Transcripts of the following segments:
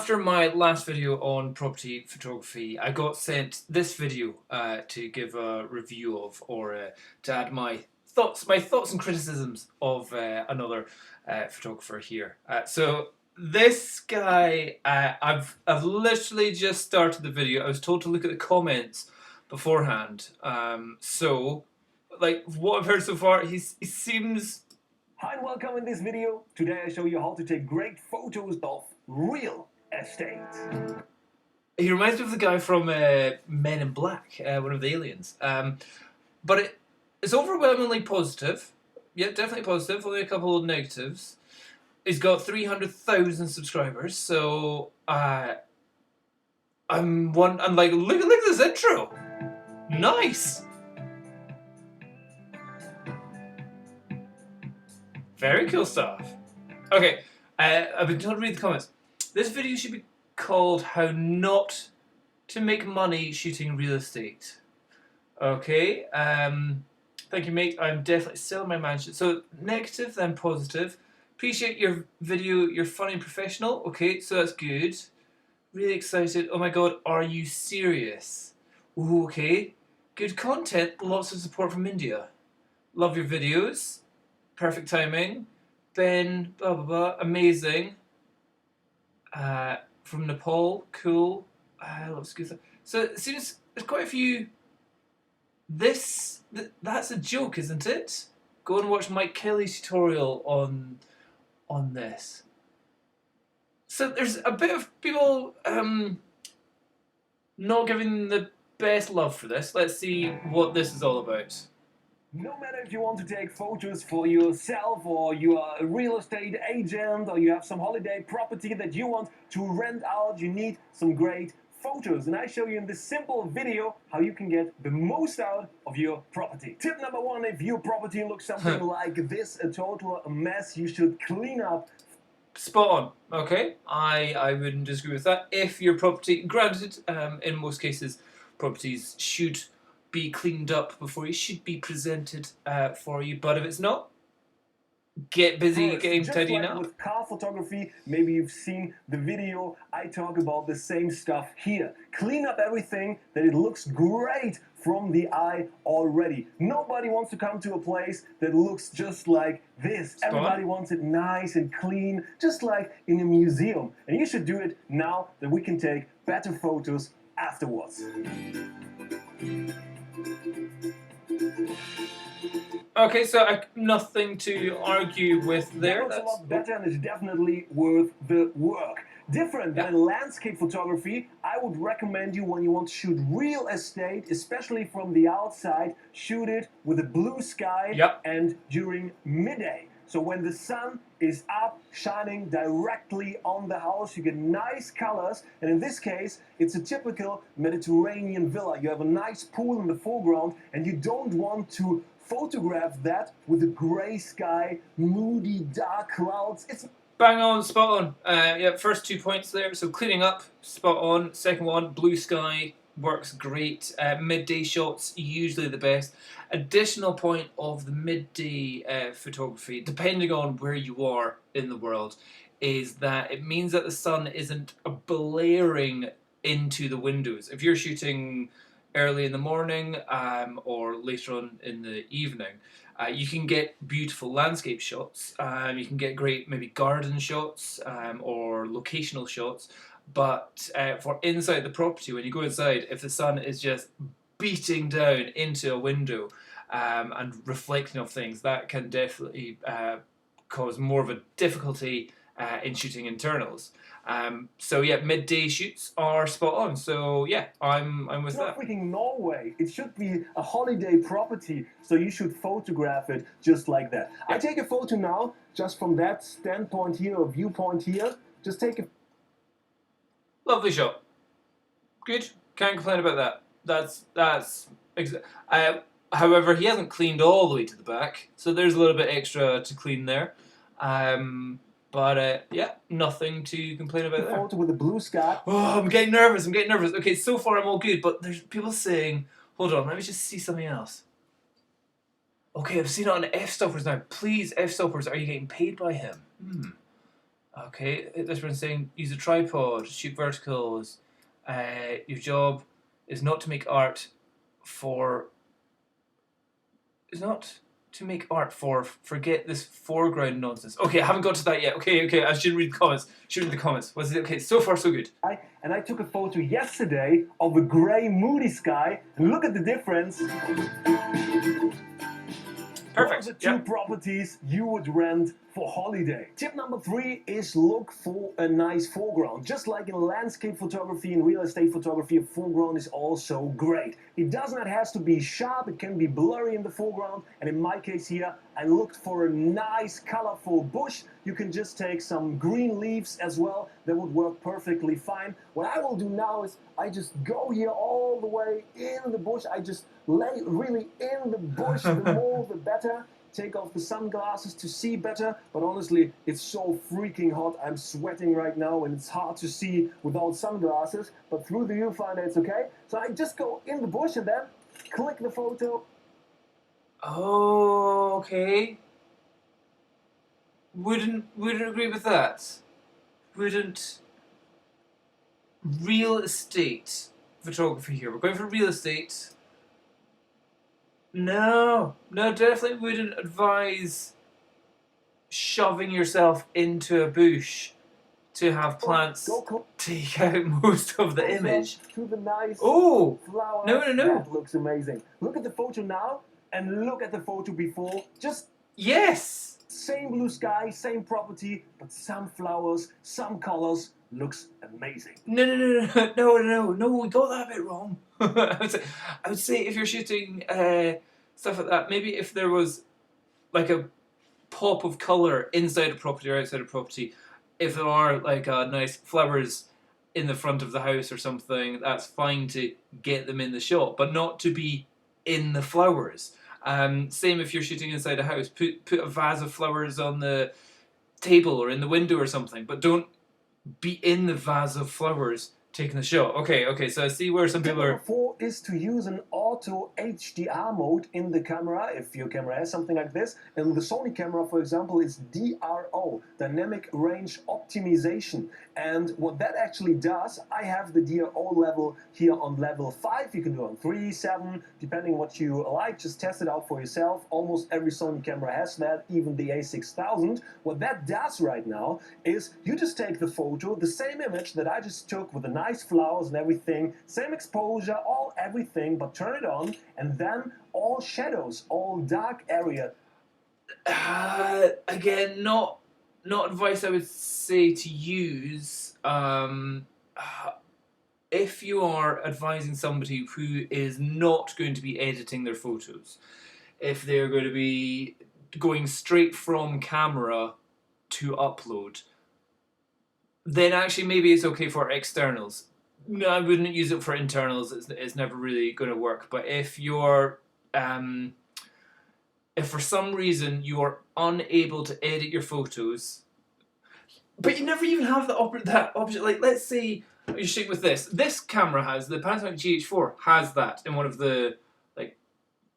After my last video on property photography, I got sent this video to give a review of, or to add my thoughts and criticisms of another photographer here. So this guy, I've literally just started the video. I was told to look at the comments beforehand. So, like what I've heard so far, he seems. Hi and welcome in this video. Today I show you how to take great photos of real estate. He reminds me of the guy from Men in Black, one of the aliens. But it's overwhelmingly positive. Yeah, definitely positive. Only a couple of negatives. He's got 300,000 subscribers, so I'm like, look at this intro. Nice. Very cool stuff. Okay, I've been told to read the comments. This video should be called How Not to Make Money Shooting Real Estate. Okay, thank you, mate. I'm definitely selling my mansion. So, negative, then positive. Appreciate your video. You're funny and professional. Okay, so that's good. Really excited. Oh my god, are you serious? Ooh, okay. Good content. Lots of support from India. Love your videos. Perfect timing. Ben, blah blah blah. Amazing. From Nepal, cool. Lots of good stuff. So it seems there's quite a few. That's a joke, isn't it? Go and watch Mike Kelly's tutorial on this. So there's a bit of people not giving the best love for this. Let's see what this is all about. No matter if you want to take photos for yourself, or you are a real estate agent, or you have some holiday property that you want to rent out, you need some great photos. And I show you in this simple video how you can get the most out of your property. Tip number one, if your property looks something like this, a total mess, you should clean up. Spot on. Okay, I wouldn't disagree with that. If your property, granted, in most cases, properties should be cleaned up before it should be presented for you. But if it's not, get busy getting tidying up. With car photography, maybe you've seen the video. I talk about the same stuff here. Clean up everything that it looks great from the eye already. Nobody wants to come to a place that looks just like this. Everybody wants it nice and clean, just like in a museum. And you should do it now that we can take better photos afterwards. Okay, so nothing to argue with there. That's a lot better and it's definitely worth the work. Different than landscape photography, I would recommend you when you want to shoot real estate, especially from the outside, shoot it with a blue sky and during midday. So when the sun is up, shining directly on the house, you get nice colors. And in this case, it's a typical Mediterranean villa. You have a nice pool in the foreground, and you don't want to photograph that with a gray sky, moody, dark clouds. It's bang on, spot on. Yeah, first 2 points there. So cleaning up, spot on. Second one, blue sky, works great. Midday shots, usually the best. Additional point of the midday photography, depending on where you are in the world, is that it means that the sun isn't blaring into the windows. If you're shooting early in the morning or later on in the evening, you can get beautiful landscape shots. You can get great maybe garden shots or locational shots. But for inside the property, when you go inside, if the sun is just beating down into a window and reflecting off things, that can definitely cause more of a difficulty in shooting internals. So yeah, midday shoots are spot on. So yeah, I'm with that. It's not freaking Norway. It should be a holiday property, so you should photograph it just like that. I take a photo now, just from that standpoint here, or viewpoint here. Just take a lovely shot. Good. Can't complain about that. However, he hasn't cleaned all the way to the back, so there's a little bit extra to clean there. But yeah, nothing to complain about there. Photo with the blue sky. Oh, I'm getting nervous. Okay, so far I'm all good, but there's people saying, hold on, let me just see something else. Okay, I've seen it on F-stoppers now. Please, F-stoppers, are you getting paid by him? Okay, this one's saying use a tripod, shoot verticals. Your job is not to make art for is not to make art for forget this foreground nonsense. Okay, I haven't got to that yet. Okay, I should read the comments. Should read the comments. Was it okay? So far, so good. And I took a photo yesterday of a gray, moody sky. And look at the difference. Perfect. What are the two properties you would rent for holiday? Tip number 3 is look for a nice foreground. Just like in landscape photography and real estate photography, a foreground is also great. It does not have to be sharp, it can be blurry in the foreground. And in my case here, I looked for a nice colorful bush. You can just take some green leaves as well. That would work perfectly fine. What I will do now is I just go here all the way in the bush. I just lay really in the bush. The more the better. Take off the sunglasses to see better, but honestly, it's so freaking hot. I'm sweating right now and it's hard to see without sunglasses, but through the viewfinder it's okay. So I just go in the bush and then click the photo. Oh, okay. Wouldn't agree with that. Wouldn't. Real estate photography here. We're going for real estate. No, definitely wouldn't advise shoving yourself into a bush to have plants take out most of the image. To the nice flowers. No. That looks amazing. Look at the photo now and look at the photo before. Just yes. Same blue sky, same property, but some flowers, some colors. Looks amazing. No, we got that a bit wrong. I would say if you're shooting stuff like that, maybe if there was like a pop of colour inside a property or outside a property, if there are like nice flowers in the front of the house or something, that's fine to get them in the shot, but not to be in the flowers. Same if you're shooting inside a house, put a vase of flowers on the table or in the window or something, but don't be in the vase of flowers taking the shot. Okay, so I see where some people are. Number 4 is to use an auto HDR mode in the camera, if your camera has something like this. And the Sony camera, for example, is DRO, Dynamic Range Optimization. And what that actually does, I have the DRO level here on level 5. You can do it on 3, 7, depending what you like. Just test it out for yourself. Almost every Sony camera has that, even the A6000. What that does right now is you just take the photo, the same image that I just took with the nice flowers and everything, same exposure, all everything, but turn it on, and then all shadows, all dark area. Again, not advice I would say to use. If you are advising somebody who is not going to be editing their photos, if they're going to be going straight from camera to upload, then actually maybe it's okay for externals. No, I wouldn't use it for internals. It's never really going to work. But if you're, if for some reason you are unable to edit your photos, but you never even have that option. Like, let's say you're shooting with this. This camera has the Panasonic GH4 has that in one of the like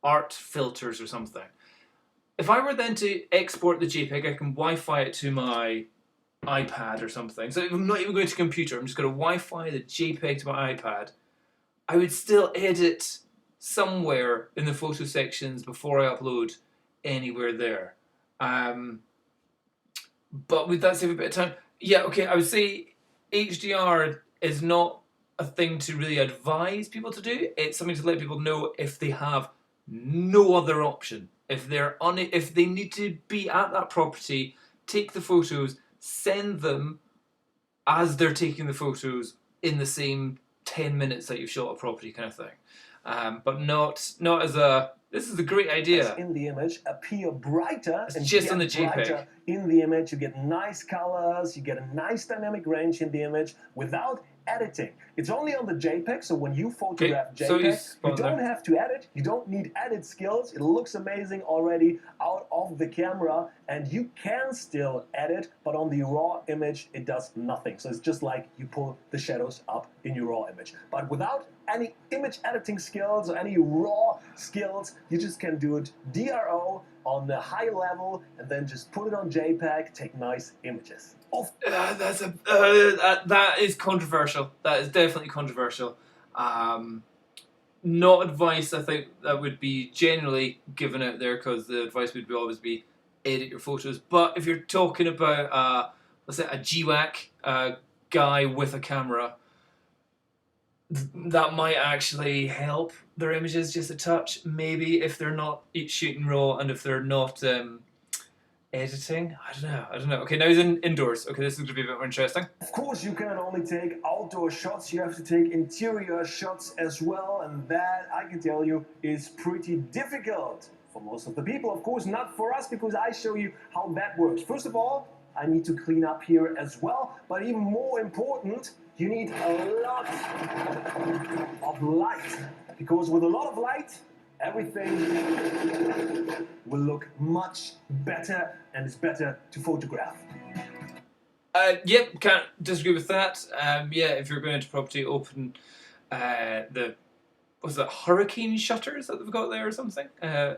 art filters or something. If I were then to export the JPEG, I can Wi-Fi it to my iPad or something. So I'm not even going to computer. I'm just going to Wi-Fi the JPEG to my iPad. I would still edit somewhere in the photo sections before I upload anywhere there. But would that save a bit of time? Yeah, okay. I would say HDR is not a thing to really advise people to do. It's something to let people know if they have no other option. If they need to be at that property, take the photos, send them as they're taking the photos in the same 10 minutes that you've shot a property kind of thing. But not as a, this is a great idea. In the image appear brighter. It's and just on the JPEG. In the image, you get nice colors, you get a nice dynamic range in the image without editing. It's only on the JPEG, so when you photograph JPEG, you don't have to edit, you don't need edit skills. It looks amazing already out of the camera, and you can still edit, but on the raw image, it does nothing. So it's just like you pull the shadows up in your raw image. But without any image editing skills or any raw skills, you just can do it DRO on the high level and then just put it on JPEG, take nice images. That is controversial. That is definitely controversial. Not advice I think that would be generally given out there, because the advice would always be edit your photos. But if you're talking about let's say a GWAC guy with a camera, that might actually help their images just a touch. Maybe if they're not shooting raw and if they're not editing. I don't know. Okay, now he's indoors. Okay, this is going to be a bit more interesting. Of course, you can't only take outdoor shots, you have to take interior shots as well, and that, I can tell you, is pretty difficult for most of the people. Of course, not for us, because I show you how that works. First of all, I need to clean up here as well, but even more important, you need a lot of light, because with a lot of light, everything will look much better, and it's better to photograph. Yep, can't disagree with that. Yeah, if you're going into property, open what's that, hurricane shutters that they've got there or something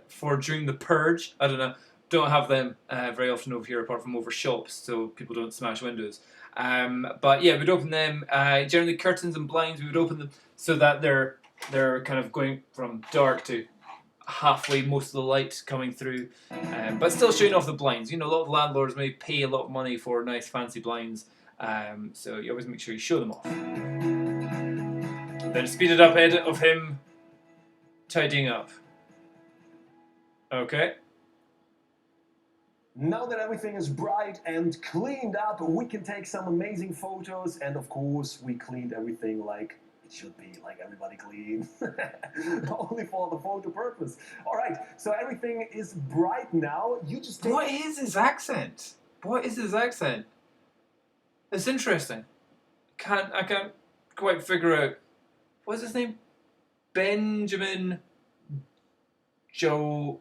for during the purge. I don't know. Don't have them very often over here, apart from over shops, so people don't smash windows. But yeah, we'd open them. Generally, curtains and blinds, we would open them so that they're kind of going from dark to halfway, most of the light coming through, but still showing off the blinds. You know, a lot of landlords may pay a lot of money for nice fancy blinds, so you always make sure you show them off. Then a speeded up edit of him tidying up. Okay. Now that everything is bright and cleaned up, we can take some amazing photos, and of course we cleaned everything like it should be, like everybody clean, only for the photo purpose. All right, so everything is bright now. You just take... What is his accent? What is his accent? It's interesting. I can't quite figure out. What's his name? Benjamin Jaworskyj.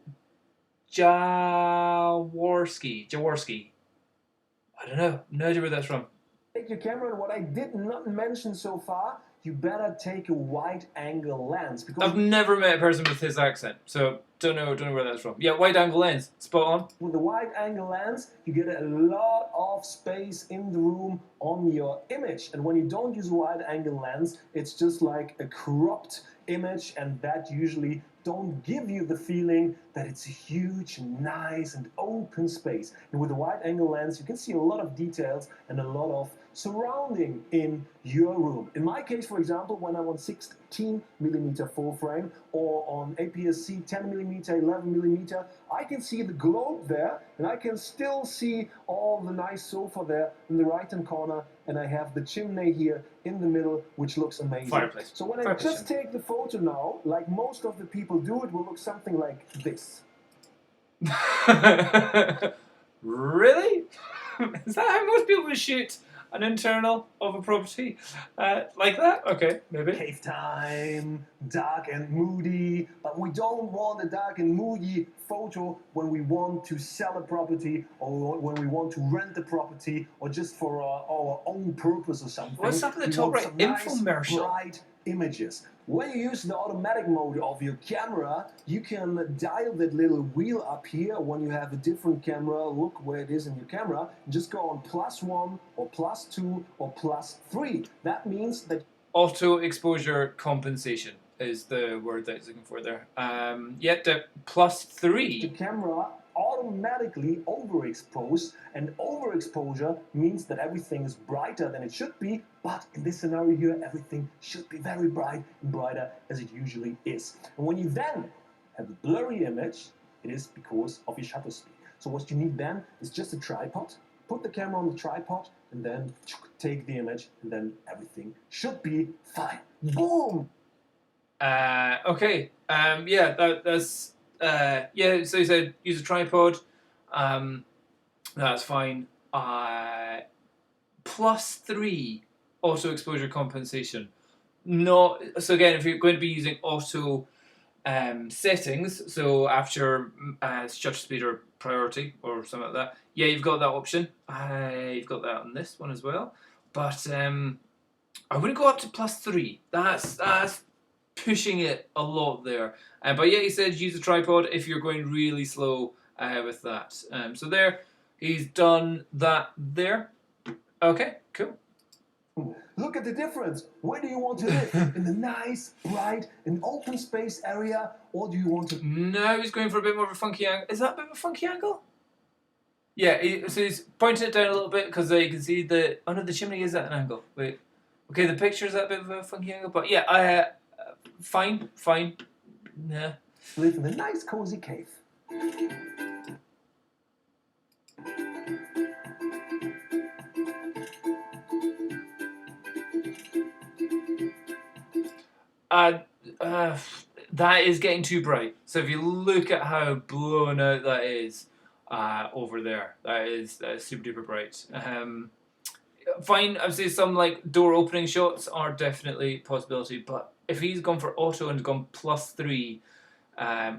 I don't know. No idea where that's from. Take your camera, and what I did not mention so far, you better take a wide-angle lens, because I've never met a person with his accent, so don't know where that's from. Yeah, wide-angle lens, spot on. with the wide-angle lens, you get a lot of space in the room on your image. And when you don't use a wide-angle lens, it's just like a cropped image, and that usually don't give you the feeling that it's a huge, nice, and open space. And with a wide-angle lens, you can see a lot of details and a lot of surrounding in your room. In my case, for example, when I'm on 16mm full frame or on APS-C 10mm, 11mm, I can see the globe there, and I can still see all the nice sofa there in the right-hand corner, and I have the chimney here in the middle, which looks amazing. Fireplace. So when I just take the photo now, like most of the people do, it will look something like this. Really? Is that how most people would shoot an internal of a property? Like that? Okay, maybe. Cave time, dark and moody, but we don't want a dark and moody photo when we want to sell a property, or when we want to rent a property, or just for our own purpose or something. What's up with the top right? Infomercial. Nice, bright images. When you use the automatic mode of your camera, you can dial that little wheel up here when you have a different camera. Look where it is in your camera. Just go on +1 or +2 or +3. That means that auto exposure compensation is the word that it's looking for there. Yeah, the +3. the camera automatically overexpose, and overexposure means that everything is brighter than it should be, but in this scenario here, everything should be very bright and brighter as it usually is. And when you then have a blurry image, it is because of your shutter speed. So what you need then is just a tripod, put the camera on the tripod, and then take the image, and then everything should be fine. Boom! Okay. Yeah, that's yeah, so you said use a tripod. That's fine. +3 auto exposure compensation. Not so again, if you're going to be using auto settings, so after shutter speed or priority or something like that, yeah, you've got that option. You've got that on this one as well. But I wouldn't go up to +3. That's pushing it a lot there. But yeah, he said use a tripod if you're going really slow with that. So there, he's done that there. Okay, cool. Look at the difference. Where do you want to live? In the nice, bright, and open space area, or do you want to... No, he's going for a bit more of a funky angle. Is that a bit of a funky angle? Yeah, so he's pointing it down a little bit because you can see the... Oh no, the chimney is at an angle. Wait. Okay, the picture is at a bit of a funky angle, but yeah, fine. Yeah. live in a nice, cozy cave? Uh, uh, that is getting too bright. So if you look at how blown out that is over there, that is super duper bright. Fine, I'd say some like door opening shots are definitely a possibility, but if he's gone for auto and gone +3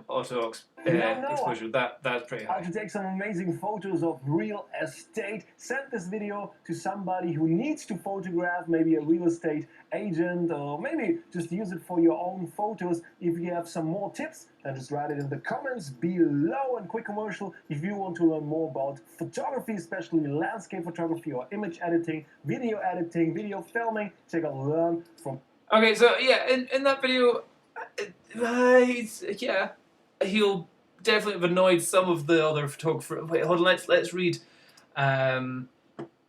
auto exposure, that's pretty How high. to take some amazing photos of real estate. Send this video to somebody who needs to photograph, maybe a real estate agent, or maybe just use it for your own photos. If you have some more tips, then just write it in the comments below. And quick commercial, if you want to learn more about photography, especially landscape photography or image editing, video filming, check out Learn from... Okay, so yeah, in that video, he'll definitely have annoyed some of the other photographers. Wait, hold on, let's read.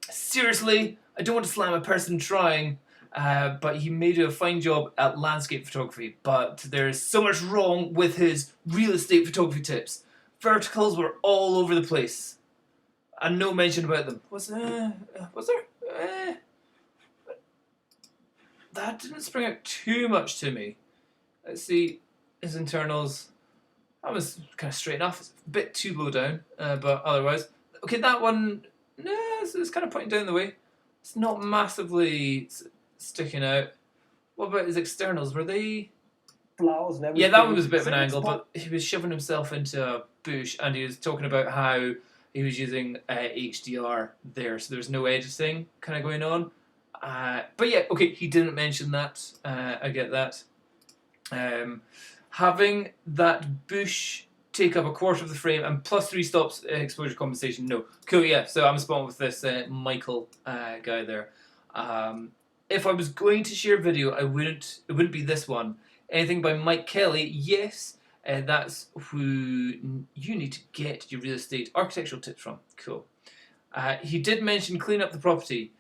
Seriously, I don't want to slam a person trying, but he may do a fine job at landscape photography, but there is so much wrong with his real estate photography tips. Verticals were all over the place, and no mention about them. Was there? That didn't spring out too much to me. Let's see his internals. That was kind of straight enough. It's a bit too low down, but otherwise, okay. That one, no, it's kind of pointing down the way. It's not massively sticking out. What about his externals? Were they? Flowers and everything. Yeah, that one was a bit of an angle, but he was shoving himself into a bush, and he was talking about how he was using HDR there, so there's no editing kind of going on. But yeah, okay, he didn't mention that. I get that. Having that bush take up a quarter of the frame and +3 stops exposure compensation. No, cool. Yeah, so I'm spot on with this Michael guy there. If I was going to share a video, it wouldn't be this one. Anything by Mike Kelly? Yes, that's who you need to get your real estate architectural tips from. Cool. He did mention clean up the property.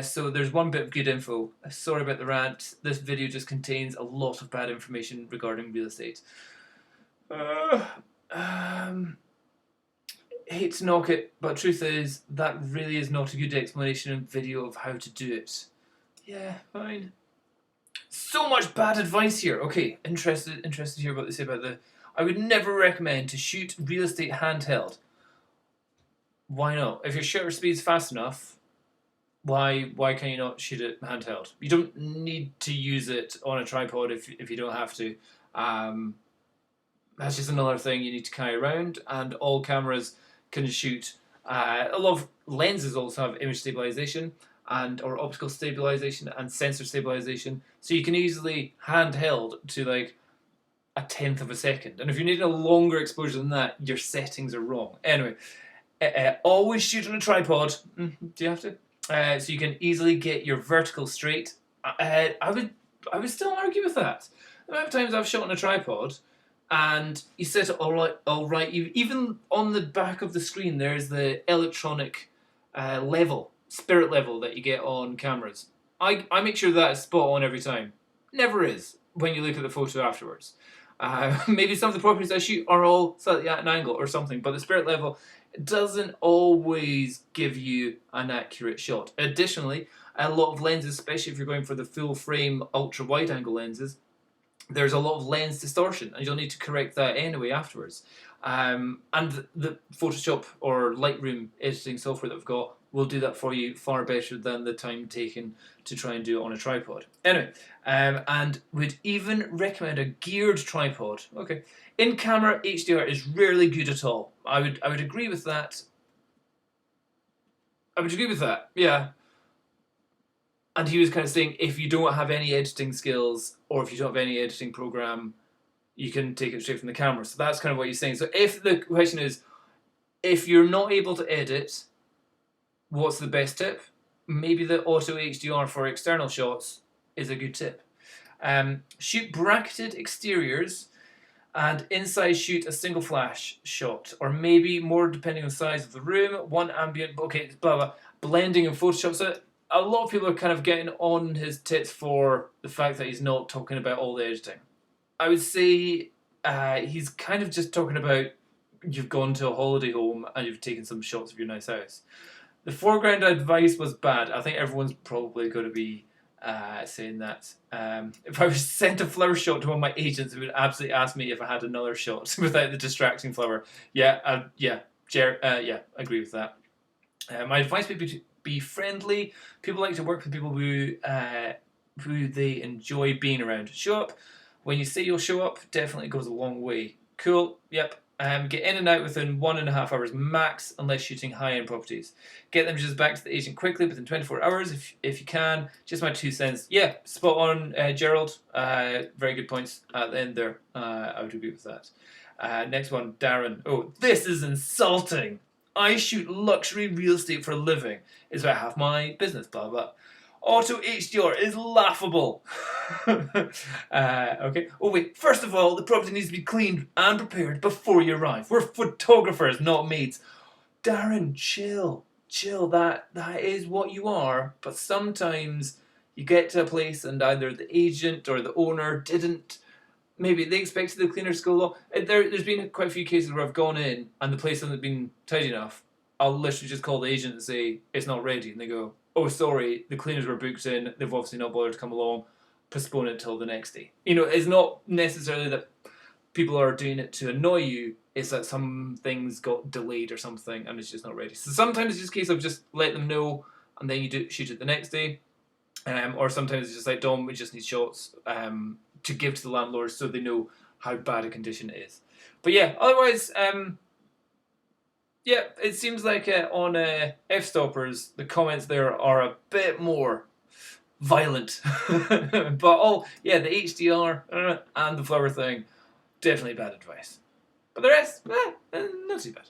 So there's one bit of good info. Sorry about the rant. This video just contains a lot of bad information regarding real estate. Hate to knock it, but truth is that really is not a good explanation and video of how to do it. Yeah, fine. So much bad advice here. Okay, interested to hear what they say about the... I would never recommend to shoot real estate handheld. Why not? If your shutter speed's fast enough, why can you not shoot it handheld? You don't need to use it on a tripod if you don't have to. That's just another thing you need to carry around, and all cameras can shoot. A lot of lenses also have image stabilization or optical stabilization and sensor stabilization, so you can easily handheld to like 1/10 of a second. And if you're needing a longer exposure than that, your settings are wrong. Anyway, always shoot on a tripod. Do you have to? So you can easily get your vertical straight. I would still argue with that. The amount of times I've shot on a tripod, and you set it all right. Even on the back of the screen, there's the electronic spirit level that you get on cameras. I make sure that is spot on every time. Never is when you look at the photo afterwards. Maybe some of the properties I shoot are all slightly at an angle or something, but the spirit level doesn't always give you an accurate shot. Additionally, a lot of lenses, especially if you're going for the full frame ultra wide angle lenses, there's a lot of lens distortion, and you'll need to correct that anyway afterwards. And the Photoshop or Lightroom editing software that we've got will do that for you far better than the time taken to try and do it on a tripod. Anyway, and would even recommend a geared tripod. Okay, in camera HDR is rarely good at all. I would agree with that. I would agree with that. Yeah. And he was kind of saying if you don't have any editing skills or if you don't have any editing program, you can take it straight from the camera. So that's kind of what he's saying. So if the question is, if you're not able to edit, what's the best tip? maybe the auto HDR for external shots is a good tip. Shoot bracketed exteriors and inside shoot a single flash shot, or maybe more depending on the size of the room, one ambient, okay, blah, blah, blending in Photoshop. So a lot of people are kind of getting on his tits for the fact that he's not talking about all the editing. I would say he's kind of just talking about you've gone to a holiday home and you've taken some shots of your nice house. The foreground advice was bad. I think everyone's probably going to be saying that. If I was sent a flower shot to one of my agents, who would absolutely ask me if I had another shot without the distracting flower. Yeah, yeah, agree with that. My advice would be to be friendly. People like to work with people who they enjoy being around. Show up when you say you'll show up. Definitely goes a long way. Cool. Yep. Get in and out within 1.5 hours max, unless shooting high-end properties. Get them just back to the agent quickly within 24 hours if you can. Just my 2 cents. Yeah, spot on, Gerald. Very good points at the end there. I would agree with that. Next one, Darren. Oh, this is insulting. I shoot luxury real estate for a living. It's about half my business, blah, blah. Auto HDR is laughable. Okay. Oh wait. First of all, the property needs to be cleaned and prepared before you arrive. We're photographers, not maids. Darren, chill. That is what you are. But sometimes you get to a place and either the agent or the owner didn't. Maybe they expected the cleaners to go along. There's been quite a few cases where I've gone in and the place hasn't been tidy enough. I'll literally just call the agent and say it's not ready, and they go, "Oh, sorry, the cleaners were booked in. They've obviously not bothered to come along. Postpone it till the next day." It's not necessarily that people are doing it to annoy you. It's that some things got delayed or something, and it's just not ready. So sometimes it's just a case of just let them know, and then you shoot it the next day. Or sometimes it's just like, Dom, we just need shots to give to the landlords so they know how bad a condition it is. But yeah, otherwise, yeah, it seems like on F-Stoppers, the comments there are a bit more violent. But the HDR and the flower thing, definitely bad advice. But the rest, not too bad.